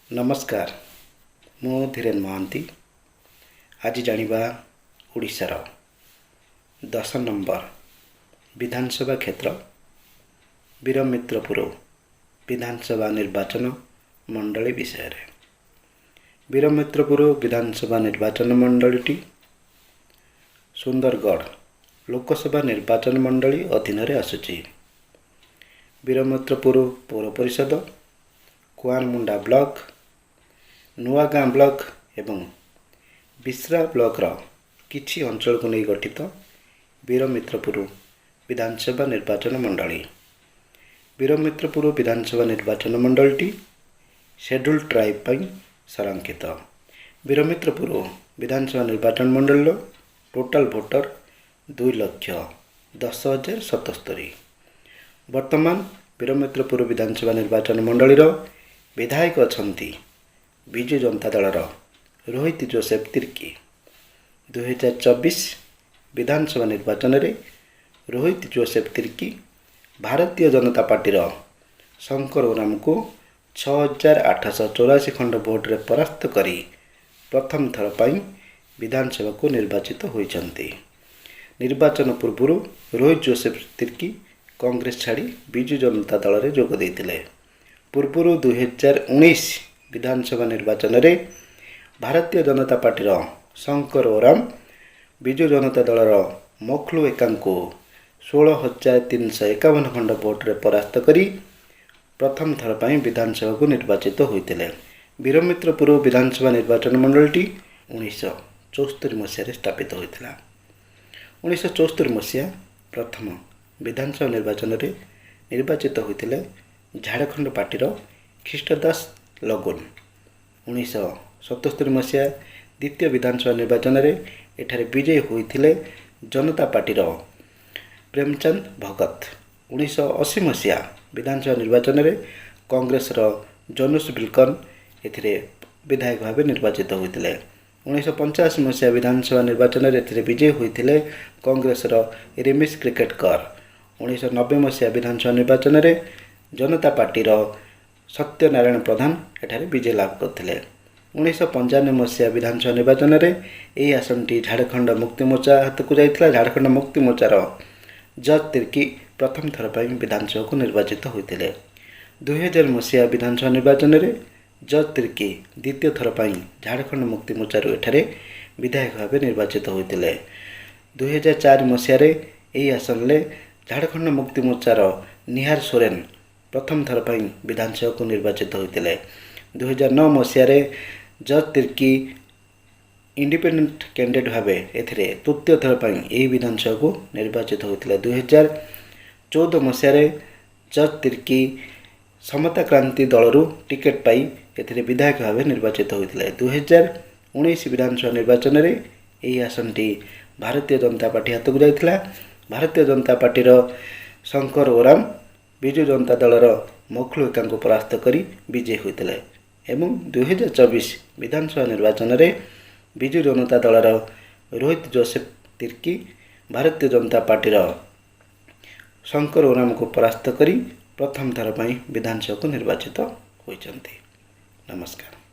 नमस्कार मु धीरेन महांती आज जानिबा ओडिशार 10 नंबर विधानसभा क्षेत्र बीरमित्रपुर विधानसभा निर्वाचन मंडली विषय रे। बीरमित्रपुर विधानसभा निर्वाचन मंडलीटी सुंदरगढ़ लोकसभा निर्वाचन मंडली अधीन रे आसुची। बीरमित्रपुर पौर परिषद कुआनमुंडा ब्लॉक नुआगाँ ब्लॉक एवं बिश्रा ब्लॉक रो किछि अंचल को नहीं गठित बीरमित्रपुर विधानसभा निर्वाचन मंडली। बीरमित्रपुर विधानसभा निर्वाचन मंडलटी शेड्यूल ट्राइब पर संरक्षित। बीरमित्रपुर विधानसभा निर्वाचन मंडल टोटाल वोटर 2,10,077। वर्तमान बीरमित्रपुर विधानसभा निर्वाचन मंडलीर विधायक अछंती विजु जनता दलर रोहित जोसेफ तिर्की। 2024 विधानसभा निर्वाचन रे रोहित जोसेफ तिर्की भारतीय जनता पार्टीर शंकर ओराम को 6,884 खंड भोट रे परास्त करी प्रथम थर पाई विधानसभा को निर्वाचित होइछंती। निर्वाचन पूर्व रोहित जोसेफ तिर्की कांग्रेस छाड़ी विजु जनता दल रे जोग देइतिले। पूर्व 2019 विधानसभा निर्वाचन रे भारतीय जनता पार्टीर शंकर ओराम विजु जनता दलर मखलू एकां को 16,351 खंड भोट रे परास्त करी प्रथम थर पाई विधानसभा को निर्वाचित होइतिले। बीरमित्रपुर विधानसभा निर्वाचन मंडलटी 1974 मसीह स्थापित होइतिला। 1974 मसीहा प्रथम विधानसभा निर्वाचन रे निर्वाचित होइतिले झारखंड पार्टीर ख्रीष्टदास लगुन। 1977 मसीहा द्वितीय विधानसभा निर्वाचन रे एठारे विजयी होइतिले जनता पार्टीर प्रेमचंद भगत। 1980 मसीहा विधानसभा निर्वाचन रे कांग्रेस रो जनुष बिल्कन एथिरे विधायक भाव निर्वाचित होइतिले। 1985 मसीहा विधानसभा निर्वाचन रे एथिरे विजयी होइतिले कांग्रेस रो रेमिस क्रिकेटकर। 1990 मसीहा विधानसभा निर्वाचन रे जनता पार्टीर सत्यनारायण प्रधान एठारे विजय लाभ करथिले। 1995 मसीहा विधानसभा निर्वाचन रे एही आसनटी झारखंड मुक्ति मोर्चा हाथ को जाइतिला। झारखंड मुक्ति मोर्चार जज तिर्की प्रथम थर पाई विधानसभा को निर्वाचित होइतिले। 2000 मसीहा विधानसभा निर्वाचन रे जज तिर्की द्वितीय थर पाई झारखंड मुक्ति मोर्चार एठारे विधायक भाव निर्वाचित होइतिले। 2004 मसीहा रे एही आसन ले झारखंड मुक्ति मोर्चार निहार सोरेन प्रथम थर पाई विधानसभा को निर्वाचित होइतिले। 2009 मसीहा रे जज तिर्की इंडिपेंडेंट कैंडिडेट भाव एथिरे तृतीय थर पाई एही विधानसभा को निर्वाचित होइतिले। 2014 मसीहा रे जज तिर्की समता क्रांति दलरू टिकेट पाई एथिरे विधायक भाव निर्वाचित होइतिले। 2019 विधानसभा निर्वाचन रे एही आसनटी भारतीय जनता पार्टी हाथ को जाइतिला। भारतीय जनता पार्टीर शंकर ओराम विजु जनता दलर मखलू एकां को परास्त करी विजयी होइतिले एवं 2024 विधानसभा निर्वाचन रे विजु जनता दलर रोहित जोसेफ तिर्की भारतीय जनता पार्टीर शंकर ओराम को परास्त करी प्रथम थर पाई विधानसभा को निर्वाचित होइछंती। नमस्कार।